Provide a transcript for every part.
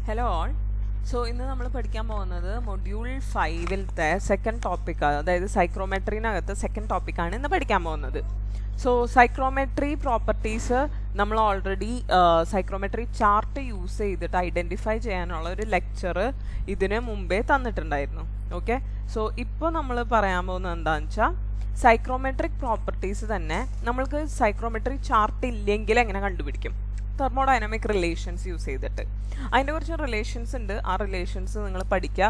Hello all. So ഇന്ന് നമ്മൾ പഠിക്കാൻ പോകുന്നത് മൊഡ്യൂൾ 5-ത്തെ സെക്കൻഡ് ടോപ്പിക്കാണ്, അതായത് സൈക്രോമെട്രീനകത്ത് സെക്കൻഡ് ടോപ്പിക്കാണ് ഇന്ന് പഠിക്കാൻ പോകുന്നത്. സോ സൈക്രോമെട്രി പ്രോപ്പർട്ടീസ് നമ്മൾ ഓൾറെഡി സൈക്രോമെട്രി ചാർട്ട് യൂസ് ചെയ്തിട്ട് ഐഡൻറ്റിഫൈ ചെയ്യാനുള്ള ഒരു ലെക്ചർ ഇതിന് മുമ്പേ തന്നിട്ടുണ്ടായിരുന്നു. ഓക്കെ, സോ ഇപ്പോൾ നമ്മൾ പറയാൻ പോകുന്നത് എന്താണെന്ന് വെച്ചാൽ സൈക്രോമെട്രിക് പ്രോപ്പർട്ടീസ് തന്നെ നമ്മൾക്ക് സൈക്രോമെട്രി ചാർട്ട് ഇല്ലെങ്കിൽ എങ്ങനെ കണ്ടുപിടിക്കും, തെർമോഡൈനാമിക് റിലേഷൻസ് യൂസ് ചെയ്തിട്ട്. അതിൻ്റെ കുറച്ച് റിലേഷൻസ് ഉണ്ട്, ആ റിലേഷൻസ് നിങ്ങൾ പഠിക്കുക.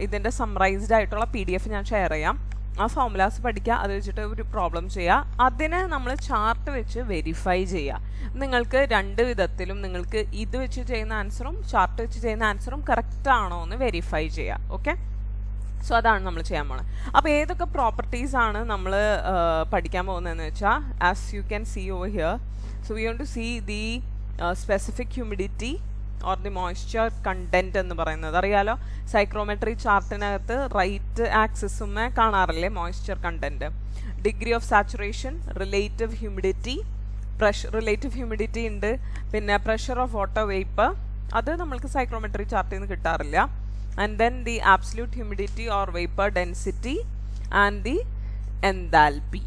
ഇതിൻ്റെ സമ്മറൈസ്ഡ് ആയിട്ടുള്ള PDF ഞാൻ ഷെയർ ചെയ്യാം. ആ ഫോർമുലാസ് പഠിക്കുക, അത് വെച്ചിട്ട് ഒരു പ്രോബ്ലം ചെയ്യുക, അതിനെ നമ്മൾ ചാർട്ട് വെച്ച് വെരിഫൈ ചെയ്യുക. നിങ്ങൾക്ക് രണ്ട് വിധത്തിലും നിങ്ങൾക്ക് ഇത് വെച്ച് ചെയ്യുന്ന ആൻസറും ചാർട്ട് വെച്ച് ചെയ്യുന്ന ആൻസറും കറക്റ്റ് ആണോ എന്ന് വെരിഫൈ ചെയ്യുക. ഓക്കെ, സോ അതാണ് നമ്മൾ ചെയ്യാൻ പോകുന്നത്. അപ്പോൾ ഏതൊക്കെ പ്രോപ്പർട്ടീസ് ആണ് നമ്മൾ പഠിക്കാൻ പോകുന്നതെന്ന് വെച്ചാൽ, as you can see over here, so we want to see the specific humidity or the moisture content എന്ന് പറയുന്നത് അറിയാലോ. സൈക്രോമെട്രി ചാർട്ടിനകത്ത് റൈറ്റ് ആക്സിസുമേ കാണാറില്ലേ moisture content, degree of saturation, relative humidity, relative humidity ഉണ്ട്, പിന്നെ പ്രഷർ ഓഫ് വാട്ടർ വേപ്പർ, അത് നമ്മൾക്ക് psychrometry ചാർട്ടിൽ നിന്ന് കിട്ടാറില്ല. And then the absolute humidity or vapour density and the enthalpy.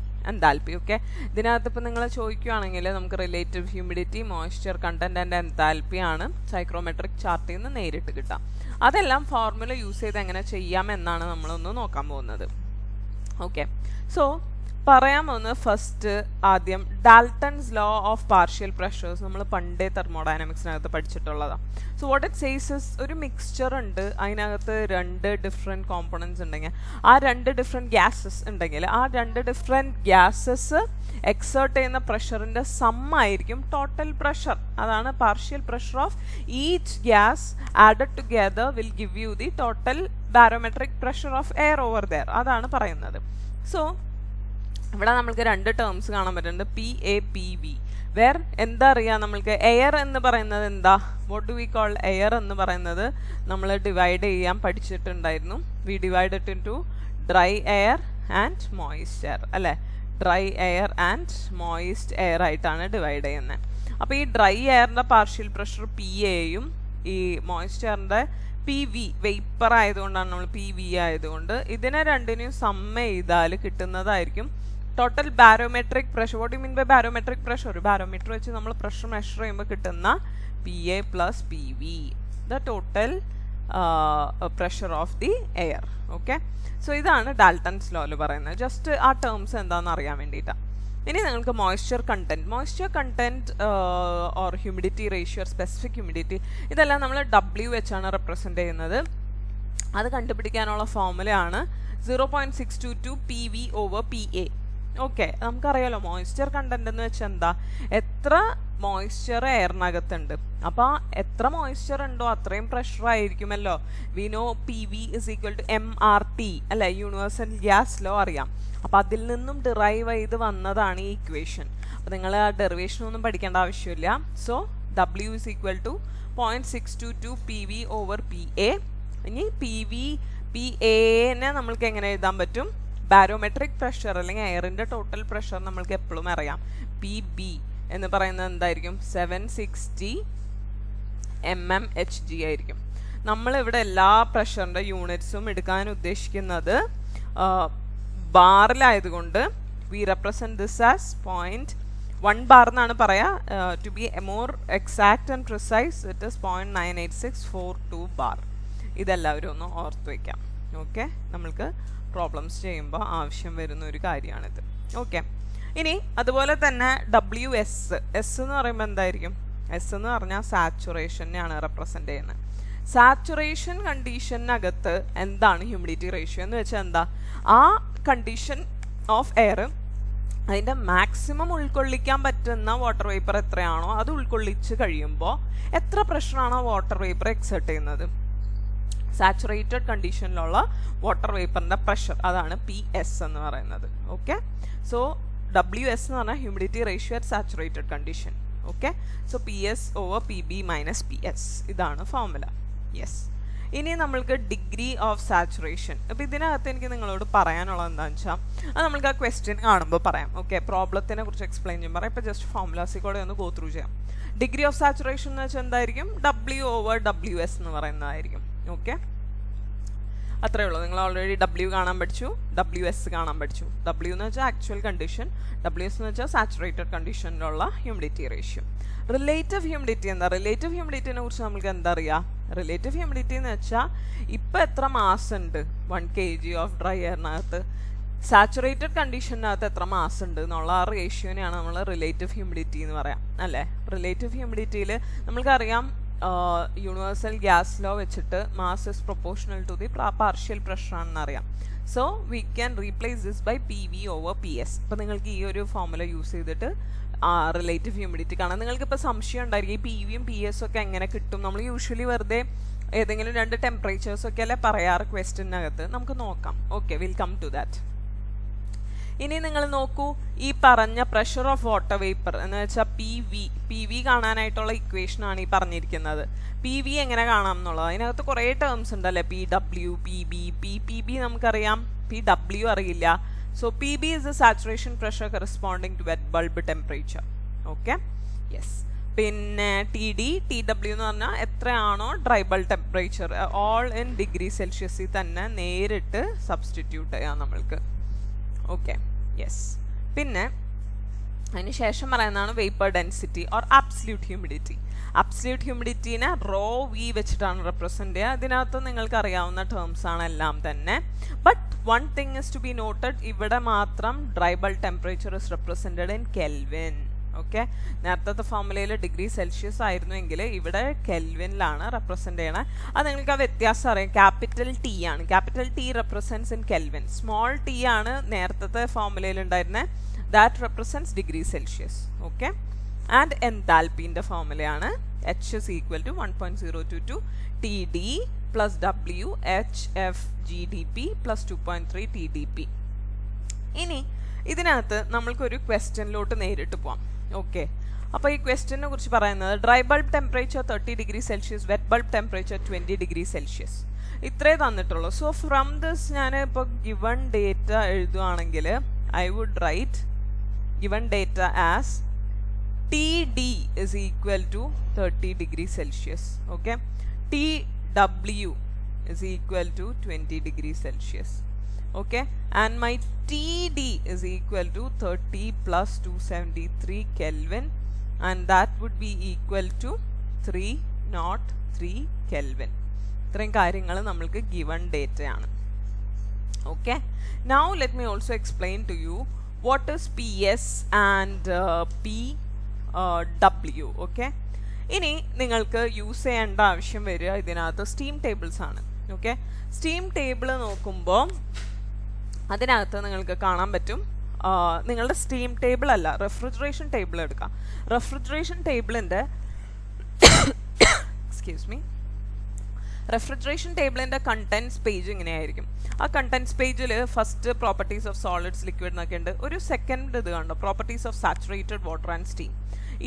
Okay, ഇതിനകത്ത് ഇപ്പോൾ നിങ്ങൾ ചോദിക്കുകയാണെങ്കിൽ നമുക്ക് relative humidity, moisture content and enthalpy ആണ് സൈക്രോമെട്രിക് ചാർട്ടിൽ നിന്ന് നേരിട്ട് കിട്ടാം. അതെല്ലാം ഫോർമുല യൂസ് ചെയ്ത് എങ്ങനെ ചെയ്യാം എന്നാണ് നമ്മളൊന്ന് നോക്കാൻ പോകുന്നത്. ഓക്കെ, സോ പറയാൻ പോകുന്നത് ഫസ്റ്റ് ആദ്യം Dalton's law of partial pressures നമ്മൾ പണ്ടേ തെർമോഡൈനാമിക്സിനകത്ത് പഠിച്ചിട്ടുള്ളതാണ്. So what it says is, ഒരു മിക്സ്ചർ ഉണ്ട്, അതിനകത്ത് രണ്ട് ഡിഫറെൻറ്റ് കോമ്പണൻസ് ഉണ്ടെങ്കിൽ, ആ രണ്ട് ഡിഫറെൻറ്റ് ഗ്യാസസ് ഉണ്ടെങ്കിൽ ആ രണ്ട് ഡിഫറെൻറ്റ് ഗ്യാസസ് എക്സേർട്ട് ചെയ്യുന്ന പ്രഷറിൻ്റെ സമ്മായിരിക്കും ടോട്ടൽ പ്രഷർ. അതാണ് partial pressure of each gas added together will give you the total barometric pressure of air over there. അതാണ് പറയുന്നത്. സോ ഇവിടെ നമ്മൾക്ക് രണ്ട് ടേംസ് കാണാൻ പറ്റുന്നുണ്ട്, PA/PV. വേർ എന്താ അറിയാം, നമ്മൾക്ക് എയർ എന്ന് പറയുന്നത് എന്താ, what do we call air എന്ന് പറയുന്നത് നമ്മൾ ഡിവൈഡ് ചെയ്യാൻ പഠിച്ചിട്ടുണ്ടായിരുന്നു. We divide it into dry air and moist air അല്ലേ. Dry air and moist air ആയിട്ടാണ് ഡിവൈഡ് ചെയ്യുന്നത്. അപ്പോൾ ഈ ഡ്രൈ എയറിൻ്റെ പാർഷ്യൽ പ്രഷർ PAയും ഈ മോയിസ്റ്റ് എയറിൻ്റെ PV വേപ്പർ ആയതുകൊണ്ടാണ് നമ്മൾ PV ആയതുകൊണ്ട് ഇതിനെ രണ്ടിനെയും സമ്മ ചെയ്താൽ കിട്ടുന്നതായിരിക്കും total barometric pressure. What you mean by barometric pressure? ഒരു ബാരോമീറ്റർ വെച്ച് നമ്മൾ പ്രഷർ മെഷർ ചെയ്യുമ്പോൾ കിട്ടുന്ന PA + PV, the total pressure of the air. Okay, so ഇതാണ് ഡാൽട്ടൺസ് ലോയിൽ പറയുന്നത്. ജസ്റ്റ് ആ ടേംസ് എന്താണെന്ന് അറിയാൻ വേണ്ടിയിട്ടാണ്. ഇനി നിങ്ങൾക്ക് moisture content or humidity ratio, specific humidity, ഇതെല്ലാം നമ്മൾ W വെച്ചാണ് റെപ്രസെൻ്റ് ചെയ്യുന്നത്. അത് കണ്ടുപിടിക്കാനുള്ള ഫോർമുലയാണ് 0.622 PV/PA. ഓക്കെ, നമുക്കറിയാലോ മോയ്സ്ചർ കണ്ടന്റ് എന്ന് വെച്ചാൽ എന്താ, എത്ര മോയ്സ്ചർ എയറിനകത്തുണ്ട്, അപ്പോൾ എത്ര മോയ്സ്ചർ ഉണ്ടോ അത്രയും പ്രഷർ ആയിരിക്കുമല്ലോ. വി നോ PV = MRT അല്ലേ, യൂണിവേഴ്സൽ ഗ്യാസ് ലോ അറിയാം. അപ്പോൾ അതിൽ നിന്നും ഡിറൈവ് ചെയ്ത് വന്നതാണ് ഈ ഇക്വേഷൻ. അപ്പോൾ നിങ്ങൾ ആ ഡെറിവേഷനൊന്നും പഠിക്കേണ്ട ആവശ്യമില്ല. So W = 0.622 PV/PA. ഇനി PA-നെ നമ്മൾക്ക് എങ്ങനെ എഴുതാൻ പറ്റും, ബാരോമെട്രിക് പ്രഷർ അല്ലെങ്കിൽ എയറിൻ്റെ ടോട്ടൽ പ്രഷർ നമ്മൾക്ക് എപ്പോഴും അറിയാം. PB എന്ന് പറയുന്നത് എന്തായിരിക്കും, 760 mmHg ആയിരിക്കും. നമ്മളിവിടെ എല്ലാ പ്രഷറിൻ്റെ യൂണിറ്റ്സും എടുക്കാൻ ഉദ്ദേശിക്കുന്നത് ബാറിലായതുകൊണ്ട് we represent this as 0.1 bar എന്നാണ് പറയുക. To be more exact and precise it is 0.98642 bar. ഇതെല്ലാവരും ഒന്ന് ഓർത്ത് വയ്ക്കാം. ഓക്കെ, നമ്മൾക്ക് പ്രോബ്ലംസ് ചെയ്യുമ്പോൾ ആവശ്യം വരുന്ന ഒരു കാര്യമാണിത്. ഓക്കെ, ഇനി അതുപോലെ തന്നെ WS എന്ന് പറയുമ്പോൾ എന്തായിരിക്കും, S എന്ന് പറഞ്ഞാൽ സാച്ചുറേഷനെയാണ് റെപ്രസെൻ്റ് ചെയ്യുന്നത്. സാച്ചുറേഷൻ കണ്ടീഷനകത്ത് എന്താണ് ഹ്യൂമിഡിറ്റി റേഷ്യോ എന്ന് വെച്ചാൽ എന്താ, ആ കണ്ടീഷൻ ഓഫ് എയർ അതിൻ്റെ മാക്സിമം ഉൾക്കൊള്ളിക്കാൻ പറ്റുന്ന വാട്ടർ വേപ്പർ എത്രയാണോ അത് ഉൾക്കൊള്ളിച്ച് കഴിയുമ്പോൾ എത്ര പ്രഷറാണോ വാട്ടർ വേപ്പർ എക്സേർട്ട് ചെയ്യുന്നത്, സാച്ചുറേറ്റഡ് കണ്ടീഷനിലുള്ള വാട്ടർ വേപ്പറിൻ്റെ പ്രഷർ, അതാണ് PS എന്ന് പറയുന്നത്. ഓക്കെ, സോ WS എന്ന് പറഞ്ഞാൽ humidity ratio at saturated condition. Okay, so PS/PB - PS, ഇതാണ് ഫോർമുല. യെസ്, ഇനി നമ്മൾക്ക് ഡിഗ്രി ഓഫ് സാച്ചുറേഷൻ. അപ്പോൾ ഇതിനകത്ത് എനിക്ക് നിങ്ങളോട് പറയാനുള്ളത് എന്താണെന്ന് വെച്ചാൽ അത് നമ്മൾക്ക് ആ ക്വസ്റ്റ്യൻ കാണുമ്പോൾ പറയാം. ഓക്കെ, പ്രോബ്ലത്തിനെ കുറിച്ച് എക്സ്പ്ലെയിൻ ചെയ്യുമ്പോൾ പറയാം. ഇപ്പോൾ ജസ്റ്റ് ഫോർമുലാസിൽ കൂടെ ഒന്ന് ഗോ ത്രൂ ചെയ്യാം. ഡിഗ്രി ഓഫ് സാച്ചുറേഷൻ എന്ന് വെച്ചാൽ എന്തായിരിക്കും? W/WS എന്ന് പറയുന്നതായിരിക്കും. ഓക്കെ, അത്രേ ഉള്ളൂ. നിങ്ങൾ ഓൾറെഡി W കാണാൻ പഠിച്ചു, WS കാണാൻ പഠിച്ചു. W എന്ന് വെച്ചാൽ ആക്ച്വൽ കണ്ടീഷൻ, WS എന്ന് വെച്ചാൽ സാച്ചുറേറ്റഡ് കണ്ടീഷനിലുള്ള ഹ്യൂമിഡിറ്റി റേഷ്യോ. റിലേറ്റീവ് ഹ്യൂമിഡിറ്റി എന്താ? റിലേറ്റീവ് ഹ്യൂമിഡിറ്റിനെ കുറിച്ച് നമുക്ക് എന്താ അറിയാം? റിലേറ്റീവ് ഹ്യൂമിഡിറ്റി എന്ന് വെച്ചാൽ ഇപ്പം എത്ര മാസ് ഉണ്ട് 1 kg ഓഫ് ഡ്രൈ എയറിനകത്ത്, സാച്ചുറേറ്റഡ് കണ്ടീഷനകത്ത് എത്ര മാസ് ഉണ്ട് എന്നുള്ള ആ റേഷ്യോനെയാണ് നമ്മൾ റിലേറ്റീവ് ഹ്യൂമിഡിറ്റി എന്ന് പറയാം, അല്ലേ? റിലേറ്റീവ് ഹ്യൂമിഡിറ്റിയിൽ നമ്മൾക്കറിയാം യൂണിവേഴ്സൽ ഗ്യാസ് ലോ വെച്ചിട്ട് mass is proportional to the partial pressure ആണെന്ന് അറിയാം. So we can replace this by PV/PS. അപ്പോൾ നിങ്ങൾക്ക് ഈ ഒരു ഫോർമുല യൂസ് ചെയ്തിട്ട് റിലേറ്റീവ് ഹ്യൂമിഡിറ്റി കാണാം. നിങ്ങൾക്കിപ്പോൾ സംശയം ഉണ്ടായിരിക്കും ഈ PVയും PS ഒക്കെ എങ്ങനെ കിട്ടും. നമ്മൾ യൂഷ്വലി വെറുതെ ഏതെങ്കിലും 2 ടെമ്പറേച്ചേഴ്സൊക്കെ അല്ലേ പറയാറ് ക്വസ്റ്റ്യനകത്ത്. നമുക്ക് നോക്കാം. Okay, will come to that. ഇനി നിങ്ങൾ നോക്കൂ, ഈ പറഞ്ഞ പ്രഷർ ഓഫ് വാട്ടർ വേപ്പർ എന്ന് വെച്ചാൽ PV കാണാനായിട്ടുള്ള ഇക്വേഷനാണ് ഈ പറഞ്ഞിരിക്കുന്നത്. PV എങ്ങനെ കാണാം എന്നുള്ളത് അതിനകത്ത് കുറേ ടേംസ് ഉണ്ടല്ലേ, PW, PB, PPB നമുക്കറിയാം, PW അറിയില്ല. So PB is the saturation pressure corresponding to wet bulb temperature. Okay, yes. പിന്നെ TW എന്ന് പറഞ്ഞാൽ എത്രയാണോ dry bulb temperature, all in degree സെൽഷ്യസിൽ തന്നെ നേരിട്ട് സബ്സ്റ്റിറ്റ്യൂട്ട് ചെയ്യാം നമ്മൾക്ക്. Okay, yes. പിന്നെ അതിന് ശേഷം പറയുന്നതാണ് vapour density or absolute humidity. Absolute ഹ്യൂമിഡിറ്റീനെ ρV വെച്ചിട്ടാണ് റെപ്രസെൻറ്റ് ചെയ്യുക. ഇതിനകത്ത് നിങ്ങൾക്ക് അറിയാവുന്ന ടേംസ് ആണ് എല്ലാം തന്നെ. But one thing is to be noted, ഇവിടെ മാത്രം dry bulb temperature is represented in kelvin. Okay, നേരത്തെ ഫോർമുലയിൽ ഡിഗ്രി സെൽഷ്യസ് ആയിരുന്നുവെങ്കിൽ ഇവിടെ കെൽവിനിലാണ് റെപ്രസെൻറ്റ് ചെയ്യണത്. അത് നിങ്ങൾക്ക് ആ വ്യത്യാസം അറിയാം. ക്യാപിറ്റൽ T ആണ്, capital T represents in kelvin. Small t ആണ് നേരത്തെ ഫോർമുലയിൽ ഉണ്ടായിരുന്നത്, that represents degree Celsius. Okay, and എൻതാൽപ്പീൻ്റെ ഫോർമുലയാണ് H is equal to 1.022 TD plus W HF GDP plus 2.3 TDP. ഇനി ഇതിനകത്ത് നമ്മൾക്കൊരു ക്വസ്റ്റ്യനിലോട്ട് നേരിട്ട് പോവാം. ഓക്കെ, അപ്പോൾ ഈ ക്വസ്റ്റ്യനെ കുറിച്ച് പറയുന്നത് dry bulb temperature 30 degree Celsius, wet bulb temperature 20 degree Celsius, ഇത്രേ തന്നിട്ടുള്ളൂ. സോ ഫ്രം ദിസ് ഞാൻ ഇപ്പോൾ ഗിവൺ ഡേറ്റ എഴുതുകയാണെങ്കിൽ I would write given data as TD is equal to 30 degree Celsius. Okay, TW is equal to 20 degree Celsius. Okay, and my TD is equal to 30 plus 273 Kelvin, and that would be equal to 303 Kelvin. ഇത്രയും കാര്യങ്ങൾ നമ്മൾക്ക് given data ആണ്. Okay, now let me also explain to you what is PS and PW. Okay, ഇനി നിങ്ങൾക്ക് use ചെയ്യേണ്ട ആവശ്യം വരിക ഇതിനകത്ത് സ്റ്റീം ടേബിൾസ് ആണ്. ഓക്കെ, സ്റ്റീം ടേബിൾ നോക്കുമ്പോൾ അതിനകത്ത് നിങ്ങൾക്ക് കാണാൻ പറ്റും, നിങ്ങളുടെ സ്റ്റീം ടേബിൾ അല്ല റെഫ്രിജറേഷൻ ടേബിൾ എടുക്കാം. റെഫ്രിജറേഷൻ ടേബിളിൻ്റെ എക്സ്ക്യൂസ് മീ റെഫ്രിജറേഷൻ ടേബിളിൻ്റെ കണ്ടൻസ് പേജ് ഇങ്ങനെയായിരിക്കും. ആ കണ്ടൻസ് പേജിൽ first properties of solids liquid എന്നൊക്കെ ഉണ്ട്. ഒരു സെക്കൻഡ് ഇത് കണ്ടോ, properties of saturated water and steam.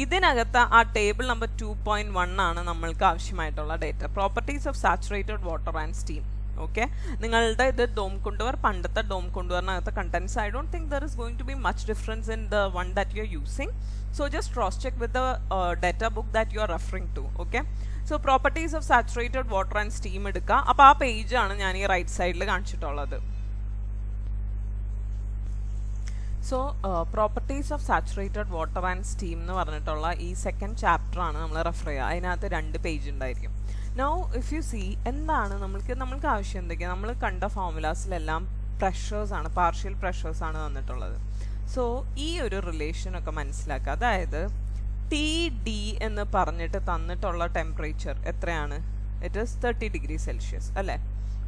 ഇതിനകത്ത് ആ ടേബിൾ നമ്പർ 2.1 ആണ് നമ്മൾക്ക് ആവശ്യമായിട്ടുള്ള data, properties of saturated water and steam. Okay, നിങ്ങളുടെ ഇത് ഡോം കൊണ്ടുവർ പണ്ടത്തെ ഡോം കൊണ്ടുവറിനകത്ത് contents I don't think there is going to be much difference in the one that you are using. So just cross check with the data book that you are referring to. Okay, so properties of saturated water and steam എടുക്കുക. അപ്പോൾ ആ പേജാണ് ഞാൻ ഈ right സൈഡിൽ കാണിച്ചിട്ടുള്ളത്. So properties of saturated water and steam എന്ന് പറഞ്ഞിട്ടുള്ള ഈ സെക്കൻഡ് ചാപ്റ്റർ ആണ് നമ്മൾ റെഫർ ചെയ്യുക. അതിനകത്ത് 2 പേജ് ഉണ്ടായിരിക്കും. നൗ ഇഫ് യു സീ എന്താണ് നമ്മൾക്ക് ആവശ്യം എന്തൊക്കെയാണ്, നമ്മൾ കണ്ട ഫോർമുലാസിലെല്ലാം പ്രഷേഴ്സ് ആണ്, പാർഷ്യൽ പ്രഷേഴ്സ് ആണ് തന്നിട്ടുള്ളത്. സോ ഈ ഒരു റിലേഷനൊക്കെ മനസ്സിലാക്കുക. അതായത് TD എന്ന് പറഞ്ഞിട്ട് തന്നിട്ടുള്ള ടെമ്പറേച്ചർ എത്രയാണ്? ഇറ്റ് ഈസ് 30 ഡിഗ്രി സെൽഷ്യസ് അല്ലേ?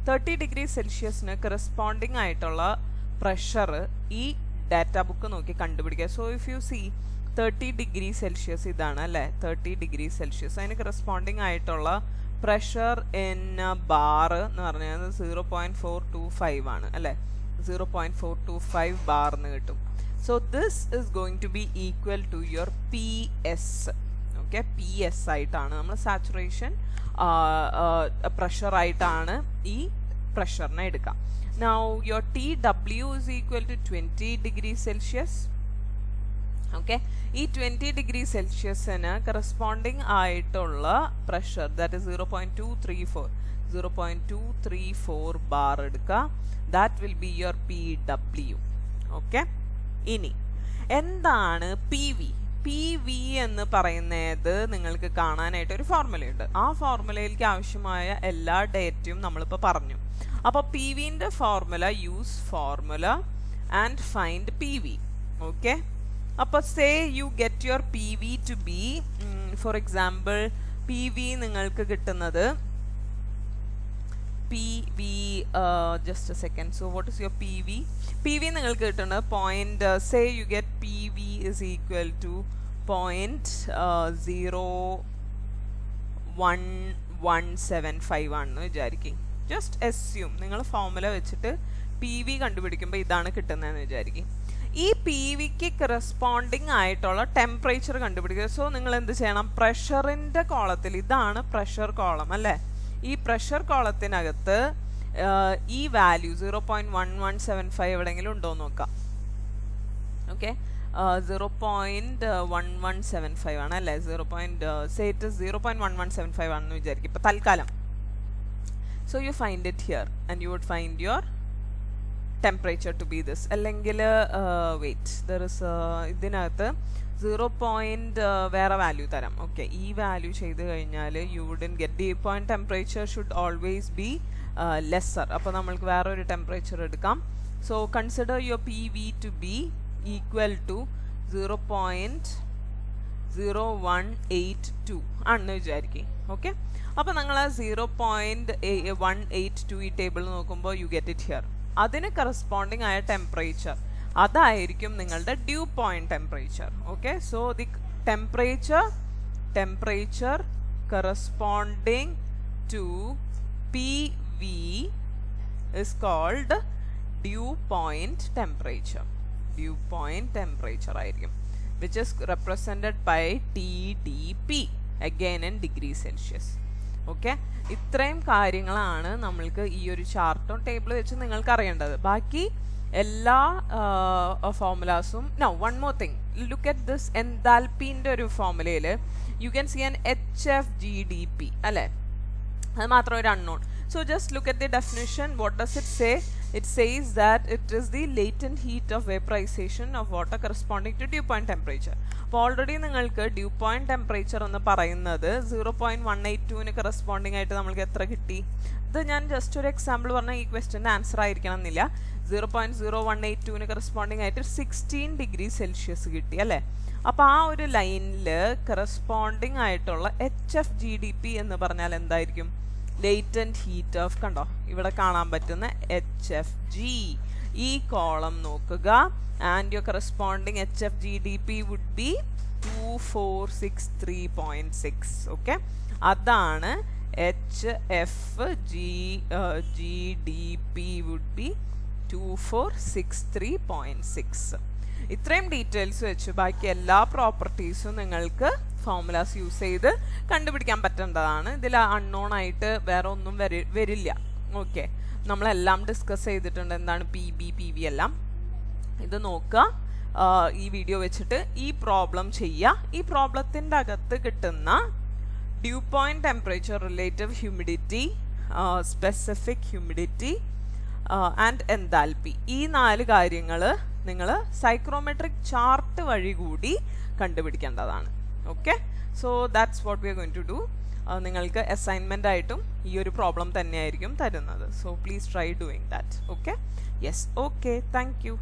30 ഡിഗ്രി സെൽഷ്യസിന് കറസ്പോണ്ടിങ് ആയിട്ടുള്ള പ്രഷർ ഈ ഡാറ്റ ബുക്ക് നോക്കി കണ്ടുപിടിക്കുക. So if you see 30 degree Celsius ഇതാണ് അല്ലേ, 30 ഡിഗ്രി സെൽഷ്യസ്. അതിന് കറസ്പോണ്ടിങ് ആയിട്ടുള്ള പ്രഷർ ഇൻ ബാർ എന്ന് പറഞ്ഞാൽ 0.425 ആണ് അല്ലേ, 0.425 ബാർ എന്ന് കിട്ടും. So this is going to be equal to your PS. Okay, PS ആയിട്ടാണ് നമ്മൾ സാച്ചുറേഷൻ പ്രഷറായിട്ടാണ് ഈ പ്രഷറിനെ എടുക്കാം. Now your TW is equal to 20 degrees Celsius. Okay, ഈ 20 ഡിഗ്രി സെൽഷ്യസിന് കറസ്പോണ്ടിങ് ആയിട്ടുള്ള പ്രഷർ ദാറ്റ് ഇസ് 0.234 ബാർ എടുക്കുക. That will be your PW. Okay, ഇനി എന്താണ് PV? PV എന്ന് പറയുന്നത് നിങ്ങൾക്ക് കാണാനായിട്ട് ഒരു ഫോർമുലയുണ്ട്. ആ ഫോർമുലയിലേക്ക് ആവശ്യമായ എല്ലാ ഡേറ്റയും നമ്മളിപ്പോൾ പറഞ്ഞു. അപ്പോൾ PVൻ്റെ formula, use formula and find PV. Okay, അപ്പോൾ say you get your PV to be, for example PV നിങ്ങൾക്ക് കിട്ടുന്നത് PV, just a second, so what is your PV? PV നിങ്ങൾക്ക് കിട്ടുന്നത് say you get PV is equal to 0.01175 ആണെന്ന് വിചാരിക്കും. Just assume നിങ്ങൾ formula വെച്ചിട്ട് PV കണ്ടുപിടിക്കുമ്പോൾ ഇതാണ് കിട്ടുന്നതെന്ന് വിചാരിക്കും. ഈ PVക്ക് കറസ്പോണ്ടിങ് ആയിട്ടുള്ള ടെമ്പറേച്ചർ കണ്ടുപിടിക്കുക. സോ നിങ്ങൾ എന്ത് ചെയ്യണം, പ്രഷറിൻ്റെ കോളത്തിൽ, ഇതാണ് പ്രഷർ കോളം അല്ലേ, ഈ പ്രഷർ കോളത്തിനകത്ത് ഈ വാല്യൂ 0.1175 എവിടെയെങ്കിലും ഉണ്ടോ എന്ന് നോക്കാം. ഓക്കെ, 0.1175 ആണ് അല്ലേ, 0.1175 ആണെന്ന് വിചാരിക്കും ഇപ്പം തൽക്കാലം. So you find it here and you would find your temperature to be this. അല്ലെങ്കിൽ wait, there is ഇതിനകത്ത് 0. വേറെ വാല്യൂ തരാം. ഓക്കെ, ഈ വാല്യൂ ചെയ്ത് കഴിഞ്ഞാൽ you wouldn't get dew point temperature should always be lesser. അപ്പോൾ നമ്മൾക്ക് വേറെ ഒരു ടെമ്പറേച്ചർ എടുക്കാം. So consider your PV to be equal to 0.0182 ആണെന്ന് വിചാരിക്കും. ഓക്കെ, അപ്പോൾ നിങ്ങൾ 0.182 ഈ ടേബിൾ നോക്കുമ്പോൾ യു ഗെറ്റ് ഇറ്റ് ഹിയർ. അതിന് കറസ്പോണ്ടിങ് ആയ ടെമ്പറേച്ചർ അതായിരിക്കും നിങ്ങളുടെ dew point temperature. Okay, so the temperature corresponding to PV is called dew point temperature. Dew point temperature ആയിരിക്കും, which is represented by TDP, again in degree Celsius. Okay, ഇത്രയും കാര്യങ്ങളാണ് നമ്മൾക്ക് ഈ ഒരു ചാർട്ടോ ടേബിൾ വെച്ച് നിങ്ങൾക്ക് അറിയേണ്ടത്. ബാക്കി എല്ലാ ഫോർമുലാസും. Now one more thing, look at this എൻതാൽപ്പിൻ്റെ ഒരു ഫോർമുലയിൽ you can see an HFGDP അല്ലേ, അത് മാത്രം ഒരു unknown. So just look at the definition. What does it say? It says that it is the latent heat of vaporization of water corresponding to dew point temperature. അപ്പോൾ already നിങ്ങൾക്ക് due point temperature എന്ന് പറയുന്നത് 0.182 corresponding ആയിട്ട് നമ്മൾക്ക് എത്ര കിട്ടി? ഇത് ഞാൻ ജസ്റ്റ് ഒരു എക്സാമ്പിൾ പറഞ്ഞാൽ ഈ ക്വസ്റ്റ്യൻ്റെ ആൻസർ ആയിരിക്കണം എന്നില്ല. 0.0182 കറസ്പോണ്ടിങ് ആയിട്ട് 16 ഡിഗ്രി സെൽഷ്യസ് കിട്ടി അല്ലേ. അപ്പോൾ ആ ഒരു ലൈനിൽ കറസ്പോണ്ടിങ് ആയിട്ടുള്ള HFGDP എന്ന് പറഞ്ഞാൽ എന്തായിരിക്കും? ലേറ്റന്റ് ഹീറ്റ് ഓഫ്, കണ്ടോ ഇവിടെ കാണാൻ പറ്റുന്ന HFG, ഈ കോളം നോക്കുക. And your corresponding HFGDP would be 2463.6. Okay, അതാണ് HFGDP വുഡ് ബി 2463.6. ഇത്രയും ഡീറ്റെയിൽസ് വെച്ച് ബാക്കി എല്ലാ പ്രോപ്പർട്ടീസും നിങ്ങൾക്ക് ഫോർമുലാസ് യൂസ് ചെയ്ത് കണ്ടുപിടിക്കാൻ പറ്റേണ്ടതാണ്. ഇതിൽ അൺനോൺ ആയിട്ട് വേറെ ഒന്നും വരില്ല. ഓക്കെ, നമ്മളെല്ലാം ഡിസ്കസ് ചെയ്തിട്ടുണ്ട്, എന്താണ് PV എല്ലാം. ഇത് നോക്കുക, ഈ വീഡിയോ വെച്ചിട്ട് ഈ പ്രോബ്ലം ചെയ്യുക. ഈ പ്രോബ്ലത്തിൻ്റെ അകത്ത് കിട്ടുന്ന dew point temperature, relative humidity, specific humidity and enthalpy, ഈ 4 കാര്യങ്ങൾ നിങ്ങൾ സൈക്രോമെട്രിക് ചാർട്ട് വഴി കൂടി കണ്ടുപിടിക്കേണ്ടതാണ്. ഓക്കെ, so that's what we are going to do. നിങ്ങൾക്ക് അസൈൻമെൻ്റ് ആയിട്ടും ഈ ഒരു പ്രോബ്ലം തന്നെയായിരിക്കും തരുന്നത്. So please try doing that. Okay, yes, okay, thank U.